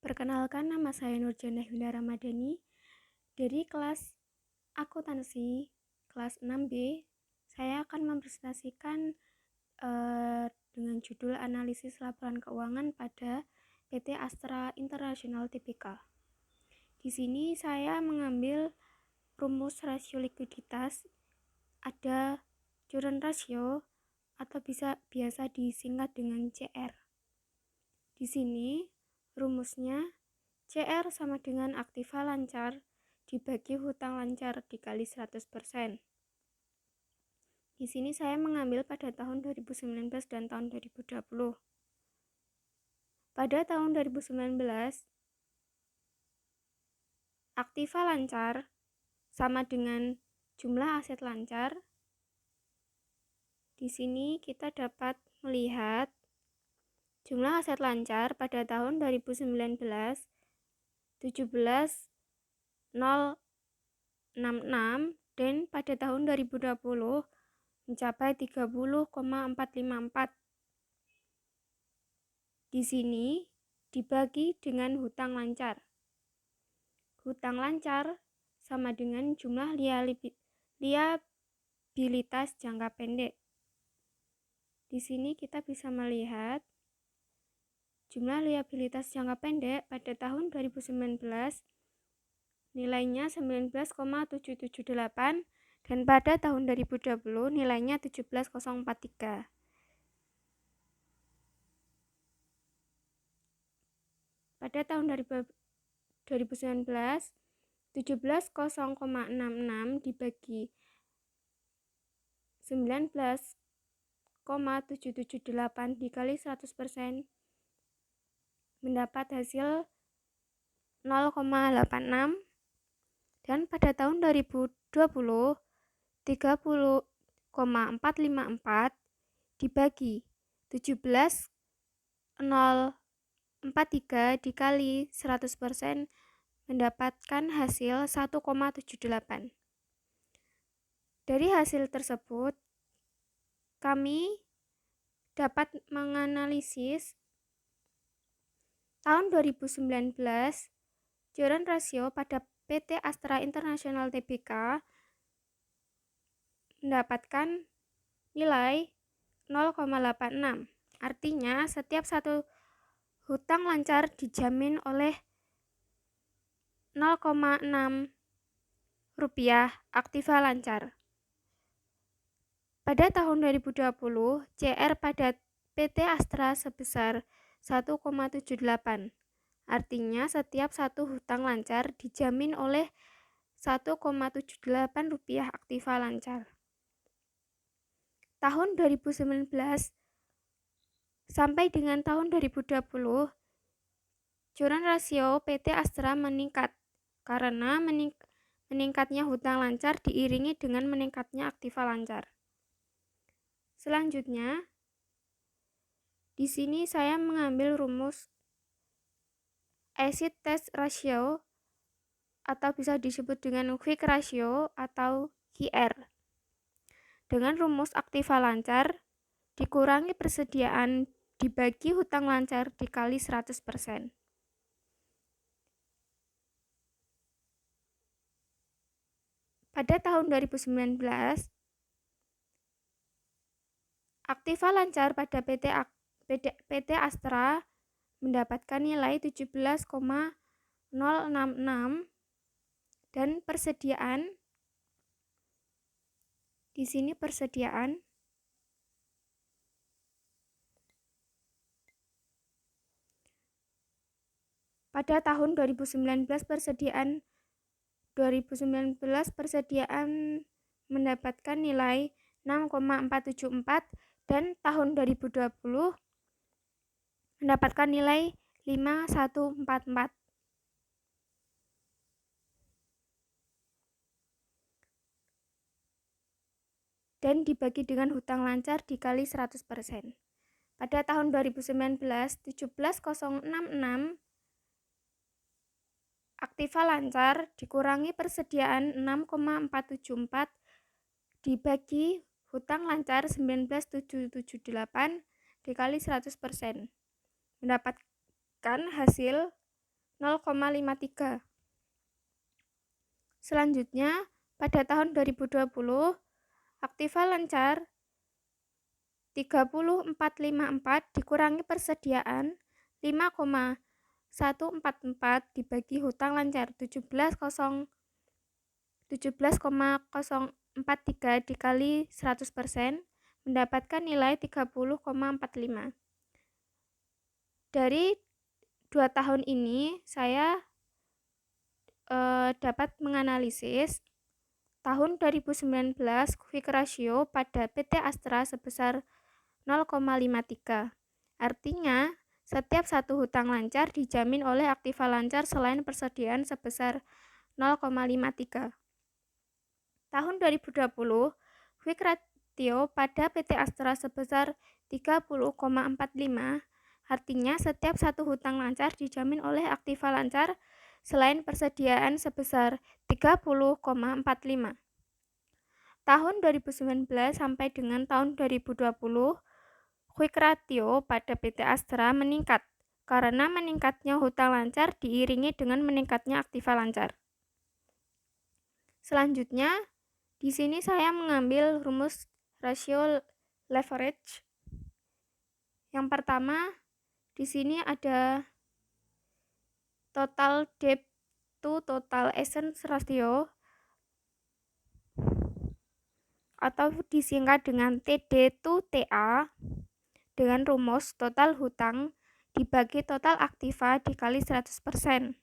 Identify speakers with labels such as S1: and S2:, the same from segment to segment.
S1: Perkenalkan, nama saya Nurjana Hyunda Ramadhani dari kelas akuntansi kelas 6B. Saya akan mempresentasikan dengan judul analisis laporan keuangan pada PT Astra International Tbk. Di sini saya mengambil rumus rasio likuiditas, ada current ratio atau biasa disingkat dengan CR. Di sini rumusnya CR sama dengan aktiva lancar dibagi hutang lancar dikali 100%. Di sini saya mengambil pada tahun 2019 dan tahun 2020. Pada tahun 2019, aktiva lancar sama dengan jumlah aset lancar. Di sini kita dapat melihat jumlah aset lancar pada tahun 2019 17.066 dan pada tahun 2020 mencapai 30,454. Di sini dibagi dengan hutang lancar. Hutang lancar sama dengan jumlah liabilitas jangka pendek. Di sini kita bisa melihat jumlah liabilitas jangka pendek pada tahun 2019 nilainya 19,778 dan pada tahun 2020 nilainya 17,043. Pada tahun 2019 17,066 dibagi 19,778 dikali 100% mendapat hasil 0,86, dan pada tahun 2020 30,454 dibagi 17,043 dikali 100% mendapatkan hasil 1,78. Dari hasil tersebut kami dapat menganalisis tahun 2019 current ratio pada PT Astra International Tbk mendapatkan nilai 0,86. Artinya setiap satu hutang lancar dijamin oleh 0,6 rupiah aktiva lancar. Pada tahun 2020, CR pada PT Astra sebesar 1,78. Artinya setiap satu hutang lancar dijamin oleh 1,78 rupiah aktiva lancar. Tahun 2019 sampai dengan tahun 2020, current ratio PT Astra meningkat karena meningkatnya hutang lancar diiringi dengan meningkatnya aktiva lancar. Selanjutnya, di sini saya mengambil rumus acid test ratio atau bisa disebut dengan quick ratio atau QR. Dengan rumus aktiva lancar dikurangi persediaan dibagi hutang lancar dikali 100%. Pada tahun 2019, aktiva lancar pada PT Astra mendapatkan nilai 17,066 dan persediaan di sini persediaan pada tahun 2019 persediaan mendapatkan nilai 6,474 dan tahun 2020 mendapatkan nilai 5,144. Dan dibagi dengan hutang lancar dikali 100%. Pada tahun 2019, 17,066 aktiva lancar dikurangi persediaan 6,474 dibagi hutang lancar 19,778 dikali 100%. Mendapatkan hasil 0,53. Selanjutnya, pada tahun 2020, aktiva lancar 30,454 dikurangi persediaan 5,144 dibagi hutang lancar 17,043 dikali 100% mendapatkan nilai 30,45. Dari 2 tahun ini saya dapat menganalisis tahun 2019 quick ratio pada PT Astra sebesar 0,53. Artinya, setiap satu hutang lancar dijamin oleh aktiva lancar selain persediaan sebesar 0,53. Tahun 2020, quick ratio pada PT Astra sebesar 30,45. Artinya, setiap satu hutang lancar dijamin oleh aktiva lancar selain persediaan sebesar 30,45. Tahun 2019 sampai dengan tahun 2020, quick ratio pada PT Astra meningkat karena meningkatnya hutang lancar diiringi dengan meningkatnya aktiva lancar. Selanjutnya, di sini saya mengambil rumus rasio leverage. Yang pertama, di sini ada total debt to total assets ratio atau disingkat dengan TD to TA dengan rumus total hutang dibagi total aktiva dikali 100%.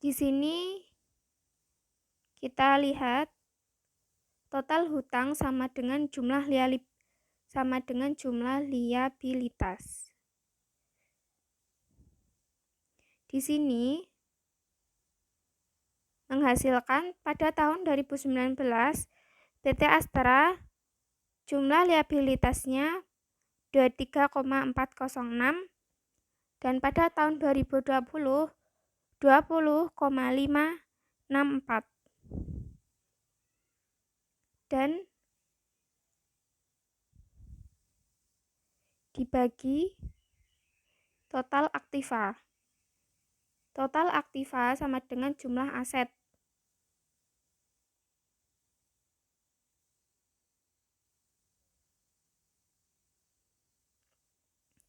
S1: Di sini kita lihat total hutang sama dengan jumlah liabilitas. Di sini menghasilkan pada tahun 2019 PT Astra jumlah liabilitasnya 23,406 dan pada tahun 2020 20,564 dan dibagi total aktiva. Total aktiva sama dengan jumlah aset.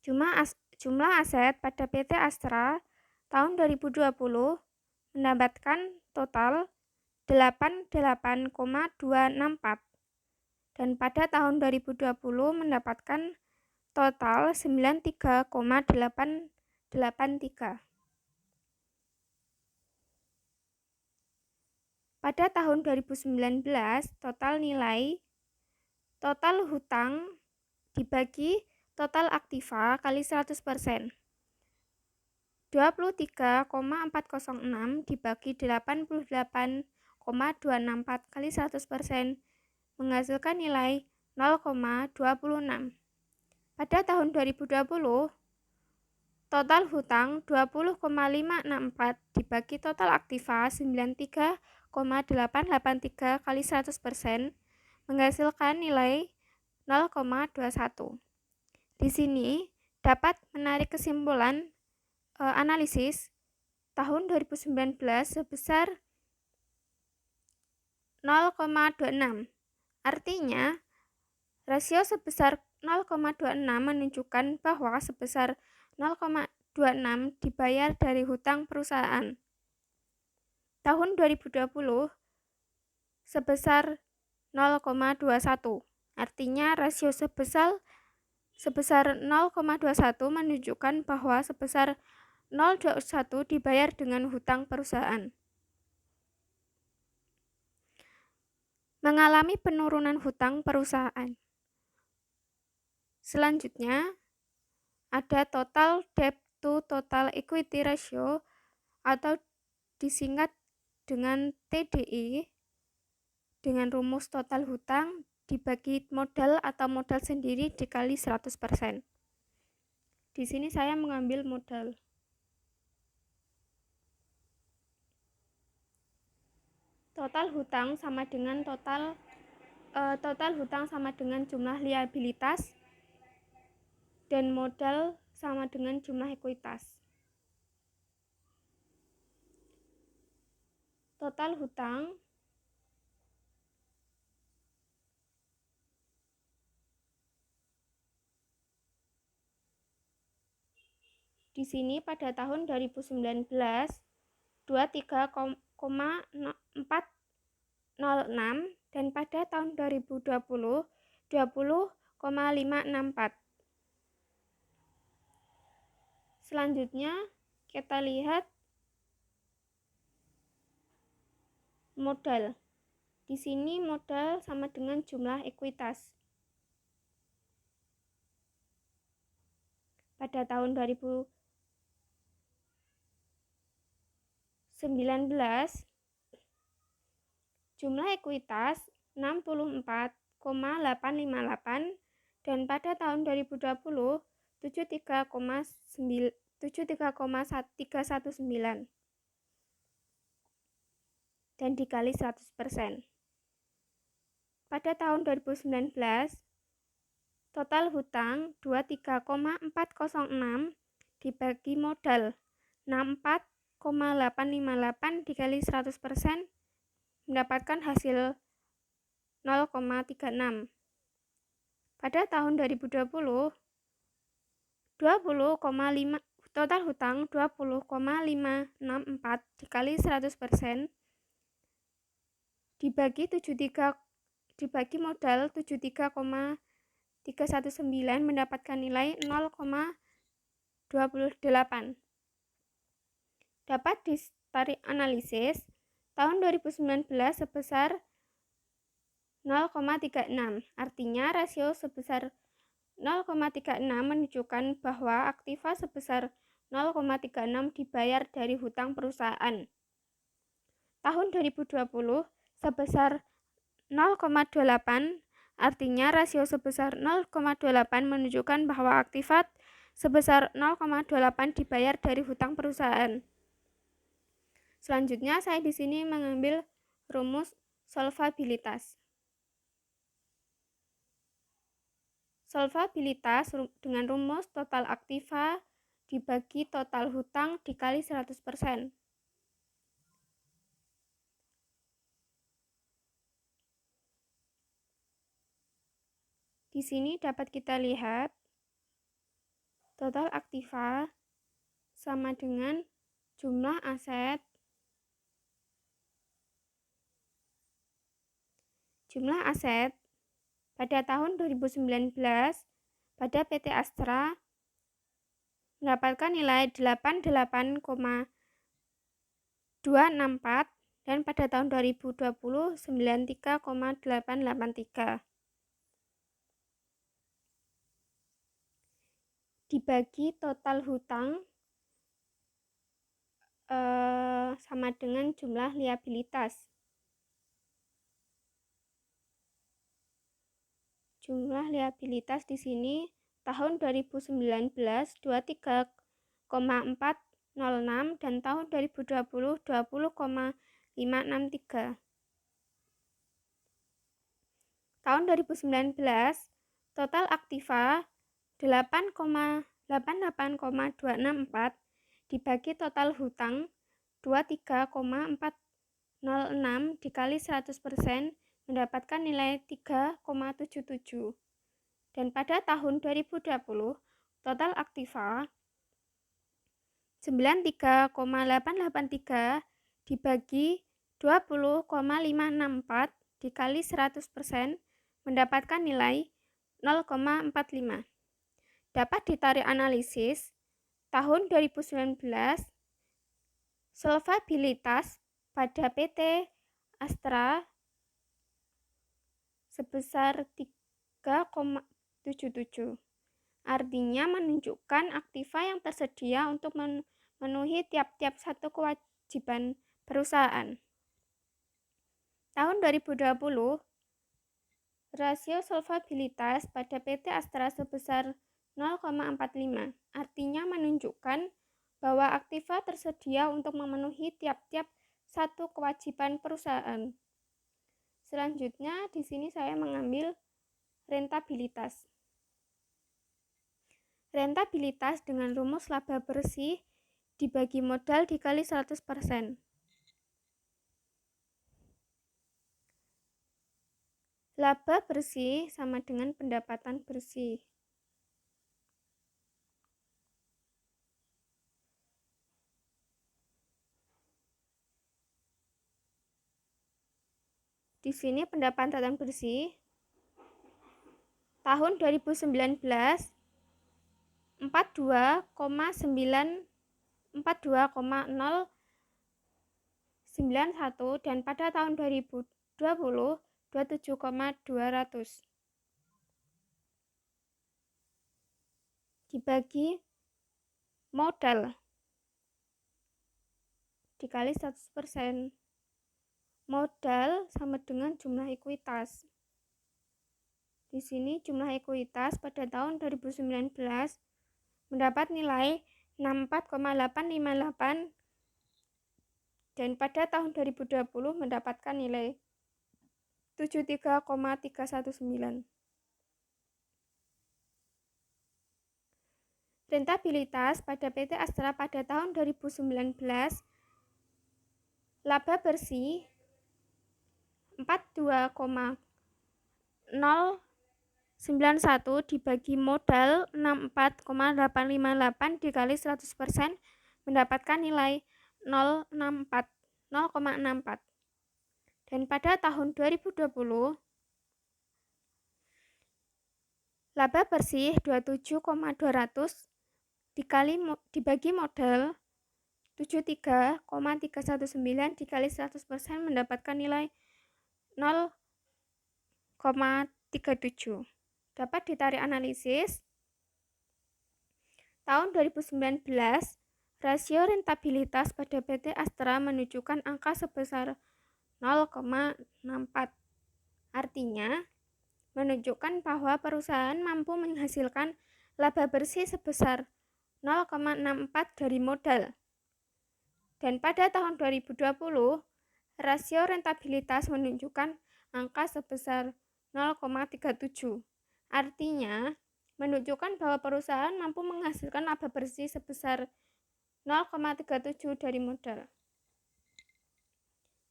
S1: Jumlah aset pada PT Astra tahun 2020 mendapatkan total 88,264 dan pada tahun 2020 mendapatkan total 93,883. Pada tahun 2019, total hutang dibagi total aktiva kali 100%. 23,406 dibagi 88,264 kali 100% menghasilkan nilai 0,26. Pada tahun 2020, total hutang 20,564 dibagi total aktiva 93,883 kali 100% menghasilkan nilai 0,21. Di sini dapat menarik kesimpulan analisis tahun 2019 sebesar 0,26. Artinya, rasio sebesar 0,26 menunjukkan bahwa sebesar 0,26 dibayar dari hutang perusahaan. Tahun 2020 sebesar 0,21. Artinya rasio sebesar 0,21 menunjukkan bahwa sebesar 0,21 dibayar dengan hutang perusahaan. Mengalami penurunan hutang perusahaan. Selanjutnya, ada total debt to total equity ratio atau disingkat dengan TDI dengan rumus total hutang dibagi modal atau modal sendiri dikali 100%. Di sini saya mengambil modal. Total hutang sama dengan jumlah liabilitas dan modal sama dengan jumlah ekuitas. Total hutang di sini pada tahun 2019 23,406 dan pada tahun 2020 20,564. Selanjutnya kita lihat modal. Di sini modal sama dengan jumlah ekuitas. Pada tahun 2019 jumlah ekuitas 64,858 dan pada tahun 2020 73,319 dan dikali 100%. Pada tahun 2019 total hutang 23,406 dibagi modal 64,858 dikali 100% mendapatkan hasil 0,36. Pada tahun 2020 total hutang 20,564 dikali 100% dibagi modal 73,319 mendapatkan nilai 0,28. Dapat ditarik analisis tahun 2019 sebesar 0,36. Artinya rasio sebesar 0,36 menunjukkan bahwa aktiva sebesar 0,36 dibayar dari hutang perusahaan. Tahun 2020 sebesar 0,28, artinya rasio sebesar 0,28 menunjukkan bahwa aktiva sebesar 0,28 dibayar dari hutang perusahaan. Selanjutnya saya di sini mengambil rumus solvabilitas. Solvabilitas dengan rumus total aktiva dibagi total hutang dikali 100%. Di sini dapat kita lihat total aktiva sama dengan jumlah aset pada tahun 2019 pada PT Astra mendapatkan nilai 88,264 dan pada tahun 2020 93,883. Dibagi total hutang sama dengan jumlah liabilitas. Jumlah liabilitas di sini tahun 2019 23,406 dan tahun 2020 20,563. Tahun 2019 total aktiva 88,264 dibagi total hutang 23,406 dikali 100% mendapatkan nilai 3,77. Dan pada tahun 2020 total aktiva 93,883 dibagi 20,564 dikali 100% mendapatkan nilai 0,45. Dapat ditarik analisis tahun 2019 solvabilitas pada PT Astra sebesar 3,77. Artinya menunjukkan aktiva yang tersedia untuk memenuhi tiap-tiap satu kewajiban perusahaan. Tahun 2020 rasio solvabilitas pada PT Astra sebesar 0,45, artinya menunjukkan bahwa aktiva tersedia untuk memenuhi tiap-tiap satu kewajiban perusahaan. Selanjutnya di sini saya mengambil rentabilitas. Rentabilitas dengan rumus laba bersih dibagi modal dikali 100%. Laba bersih sama dengan pendapatan bersih. Di sini pendapatan bersih tahun 2019 42,091 dan pada tahun 2020 27,200 dibagi modal dikali 100%. Modal sama dengan jumlah ekuitas. Di sini jumlah ekuitas pada tahun 2019 mendapat nilai 64,858 dan pada tahun 2020 mendapatkan nilai 73,319. Rentabilitas pada PT Astra pada tahun 2019 laba bersih 42,091 dibagi modal 64,858 dikali 100% mendapatkan nilai 0,64. Dan pada tahun 2020 laba bersih 27,200 dibagi modal 73,319 dikali 100% mendapatkan nilai 0,37. Dapat ditarik analisis. Tahun 2019 rasio rentabilitas pada PT Astra menunjukkan angka sebesar 0,64. Artinya menunjukkan bahwa perusahaan mampu menghasilkan laba bersih sebesar 0,64 dari modal. Dan pada tahun 2020, rasio rentabilitas menunjukkan angka sebesar 0,37. Artinya, menunjukkan bahwa perusahaan mampu menghasilkan laba bersih sebesar 0,37 dari modal.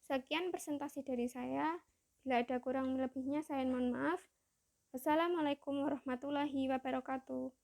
S1: Sekian presentasi dari saya. Bila ada kurang lebihnya, saya mohon maaf. Wassalamualaikum warahmatullahi wabarakatuh.